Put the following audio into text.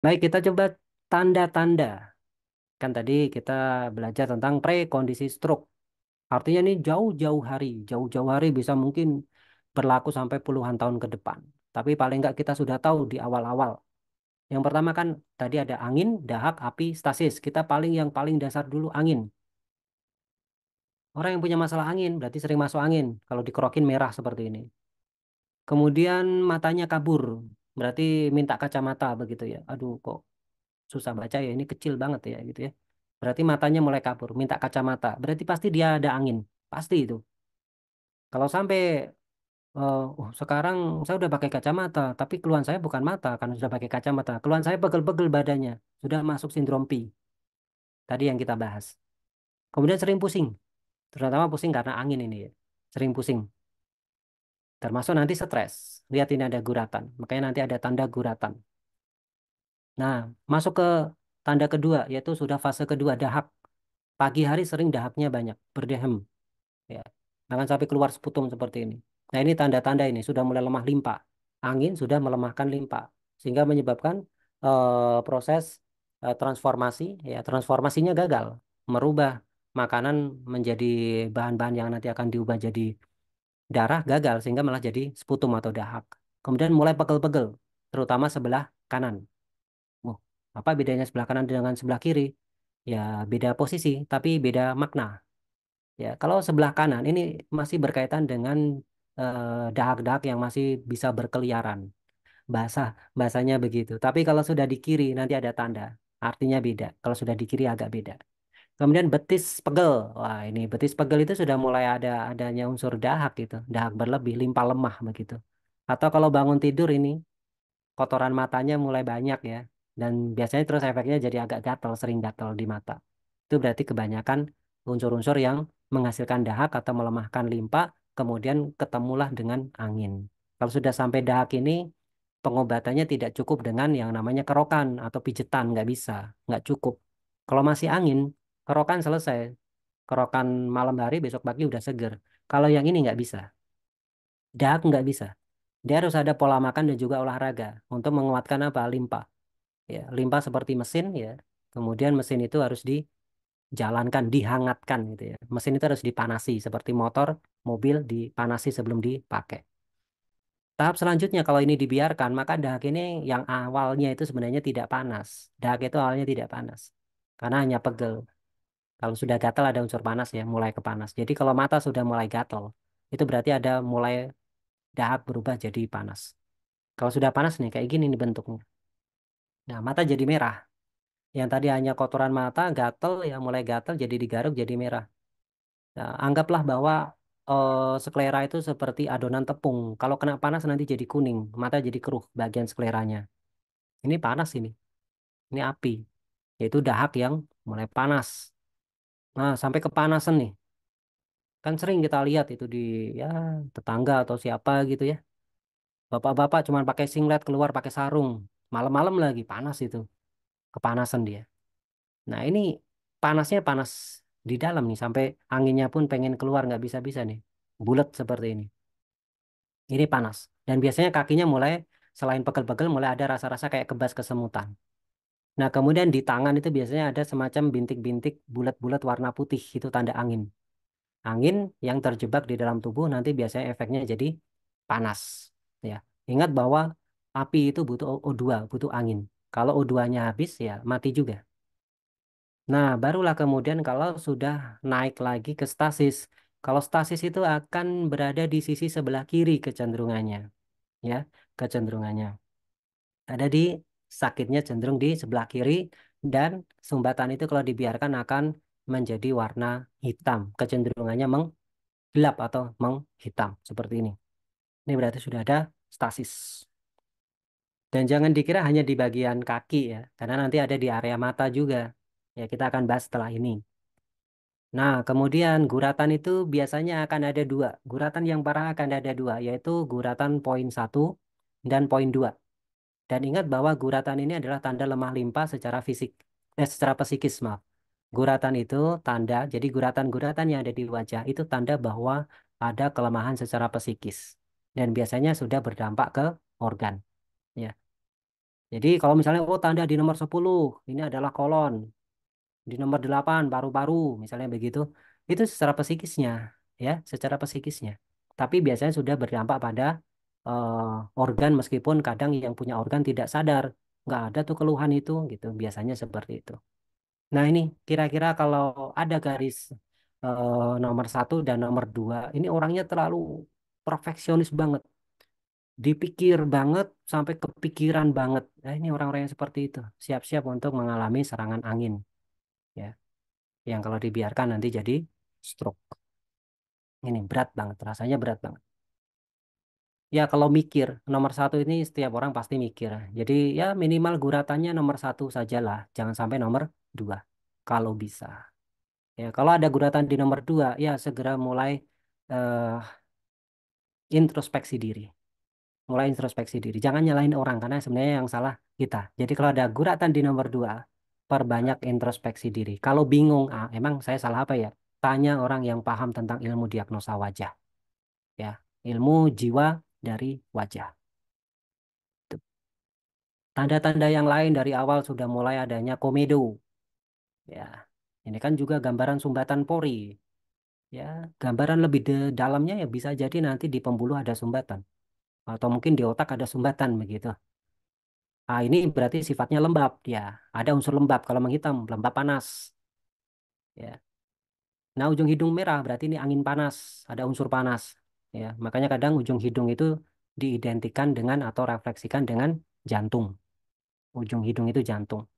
Baik, kita coba tanda-tanda. Kan tadi kita belajar tentang prekondisi stroke. Artinya ini jauh-jauh hari bisa mungkin berlaku sampai puluhan tahun ke depan. Tapi paling nggak kita sudah tahu di awal-awal. Yang pertama kan tadi ada angin, dahak, api, stasis. Kita yang paling dasar dulu angin. Orang yang punya masalah angin berarti sering masuk angin. Kalau dikerokin merah seperti ini. Kemudian matanya kabur. Berarti minta kacamata begitu ya. Aduh kok susah baca ya, ini kecil banget ya gitu ya. Berarti matanya mulai kabur, minta kacamata. Berarti pasti dia ada angin. Pasti itu. Kalau sampai sekarang saya udah pakai kacamata, tapi keluhan saya bukan mata karena sudah pakai kacamata. Keluhan saya pegel-pegel badannya. Sudah masuk sindrom P. Tadi yang kita bahas. Kemudian sering pusing. Terutama pusing karena angin ini ya. Sering pusing. Termasuk nanti stres. Lihat ini ada guratan. Makanya nanti ada tanda guratan. Nah, masuk ke tanda kedua, yaitu sudah fase kedua, dahak. Pagi hari sering dahaknya banyak, berdehem. Ya. Jangan sampai keluar seputum seperti ini. Nah, ini tanda-tanda ini sudah mulai lemah limpa. Angin sudah melemahkan limpa. Sehingga menyebabkan proses transformasi, ya transformasinya gagal. Merubah makanan menjadi bahan-bahan yang nanti akan diubah jadi darah gagal sehingga malah jadi sputum atau dahak. Kemudian mulai pegel-pegel, terutama sebelah kanan. Oh, apa bedanya sebelah kanan dengan sebelah kiri? Ya beda posisi, tapi beda makna. Ya kalau sebelah kanan ini masih berkaitan dengan dahak-dahak yang masih bisa berkeliaran. Bahasa bahasanya begitu. Tapi kalau sudah di kiri nanti ada tanda. Artinya beda. Kalau sudah di kiri agak beda. Kemudian betis pegel. Wah, ini betis pegel itu sudah mulai adanya unsur dahak gitu. Dahak berlebih, limpa lemah begitu. Atau kalau bangun tidur ini kotoran matanya mulai banyak ya. Dan biasanya terus efeknya jadi agak gatal, sering gatal di mata. Itu berarti kebanyakan unsur-unsur yang menghasilkan dahak atau melemahkan limpa, kemudian ketemulah dengan angin. Kalau sudah sampai dahak ini, pengobatannya tidak cukup dengan yang namanya kerokan atau pijetan, nggak bisa, nggak cukup. Kalau masih angin, kerokan selesai. Kerokan malam hari, besok pagi udah seger. Kalau yang ini nggak bisa, dahak nggak bisa. Dia harus ada pola makan dan juga olahraga untuk menguatkan apa? Limpa. Ya, limpa seperti mesin ya. Kemudian mesin itu harus dijalankan, dihangatkan gitu ya. Mesin itu harus dipanasi seperti motor, mobil dipanasi sebelum dipakai. Tahap selanjutnya kalau ini dibiarkan, maka dahak ini yang awalnya itu sebenarnya tidak panas. Dahak itu awalnya tidak panas. Karena hanya pegel. Kalau sudah gatal ada unsur panas ya, mulai ke panas. Jadi kalau mata sudah mulai gatal, itu berarti ada mulai dahak berubah jadi panas. Kalau sudah panas nih, kayak gini nih bentuknya. Nah, mata jadi merah. Yang tadi hanya kotoran mata, gatal, ya mulai gatal, jadi digaruk, jadi merah. Nah, anggaplah bahwa sklera itu seperti adonan tepung. Kalau kena panas nanti jadi kuning, mata jadi keruh bagian skleranya. Ini panas ini. Ini api. Yaitu dahak yang mulai panas. Nah, sampai kepanasan nih. Kan sering kita lihat itu di ya tetangga atau siapa gitu ya. Bapak-bapak cuma pakai singlet keluar pakai sarung. Malam-malam lagi panas itu. Kepanasan dia. Nah, ini panasnya panas di dalam nih. Sampai anginnya pun pengen keluar nggak bisa-bisa nih. Bulat seperti ini. Ini panas. Dan biasanya kakinya mulai selain pegel-pegel mulai ada rasa-rasa kayak kebas kesemutan. Nah, kemudian di tangan itu biasanya ada semacam bintik-bintik bulat-bulat warna putih. Itu tanda angin. Angin yang terjebak di dalam tubuh nanti biasanya efeknya jadi panas. Ya, ingat bahwa api itu butuh O2, butuh angin. Kalau O2-nya habis ya mati juga. Nah, barulah kemudian kalau sudah naik lagi ke stasis. Kalau stasis itu akan berada di sisi sebelah kiri kecenderungannya, ya, kecenderungannya. Ada di sakitnya cenderung di sebelah kiri dan sumbatan itu kalau dibiarkan akan menjadi warna hitam. Kecenderungannya gelap atau menghitam seperti ini. Ini berarti sudah ada stasis. Dan jangan dikira hanya di bagian kaki ya, karena nanti ada di area mata juga. Ya, kita akan bahas setelah ini. Nah, kemudian guratan itu biasanya akan ada dua. Guratan yang parah akan ada dua, yaitu guratan poin satu dan poin 2. Dan ingat bahwa guratan ini adalah tanda lemah limpa secara fisik, secara psikis, maaf. Guratan itu tanda, jadi guratan-guratan yang ada di wajah itu tanda bahwa ada kelemahan secara psikis. Dan biasanya sudah berdampak ke organ. Ya. Jadi kalau misalnya oh tanda di nomor 10 ini adalah kolon, di nomor 8 paru-paru misalnya begitu, itu secara psikisnya ya, secara psikisnya. Tapi biasanya sudah berdampak pada organ meskipun kadang yang punya organ tidak sadar, nggak ada tuh keluhan itu gitu, biasanya seperti itu. Nah ini kira-kira kalau ada garis nomor 1 dan nomor 2 ini orangnya terlalu perfeksionis banget, dipikir banget sampai kepikiran banget. Nah, ini orang-orang yang seperti itu siap-siap untuk mengalami serangan angin ya, yang kalau dibiarkan nanti jadi stroke. Ini berat banget, rasanya berat banget. Ya kalau mikir, nomor 1 ini setiap orang pasti mikir. Jadi ya minimal guratannya nomor 1 sajalah, jangan sampai nomor 2 kalau bisa. Ya kalau ada guratan di nomor 2 ya segera mulai eh, introspeksi diri. Mulai introspeksi diri. Jangan nyalahin orang karena sebenarnya yang salah kita. Jadi kalau ada guratan di nomor 2 perbanyak introspeksi diri. Kalau bingung, ah, emang saya salah apa ya? Tanya orang yang paham tentang ilmu diagnosa wajah, ya, ilmu jiwa dari wajah. Tuh. Tanda-tanda yang lain dari awal sudah mulai adanya komedo, ya. Ini kan juga gambaran sumbatan pori, ya. Gambaran lebih dalamnya ya bisa jadi nanti di pembuluh ada sumbatan atau mungkin di otak ada sumbatan begitu. Ah, ini berarti sifatnya lembab, ya. Ada unsur lembab kalau menghitam, lembab panas, ya. Nah, ujung hidung merah berarti ini angin panas, ada unsur panas, ya. Makanya kadang ujung hidung itu diidentikan dengan atau refleksikan dengan jantung. Ujung hidung itu jantung.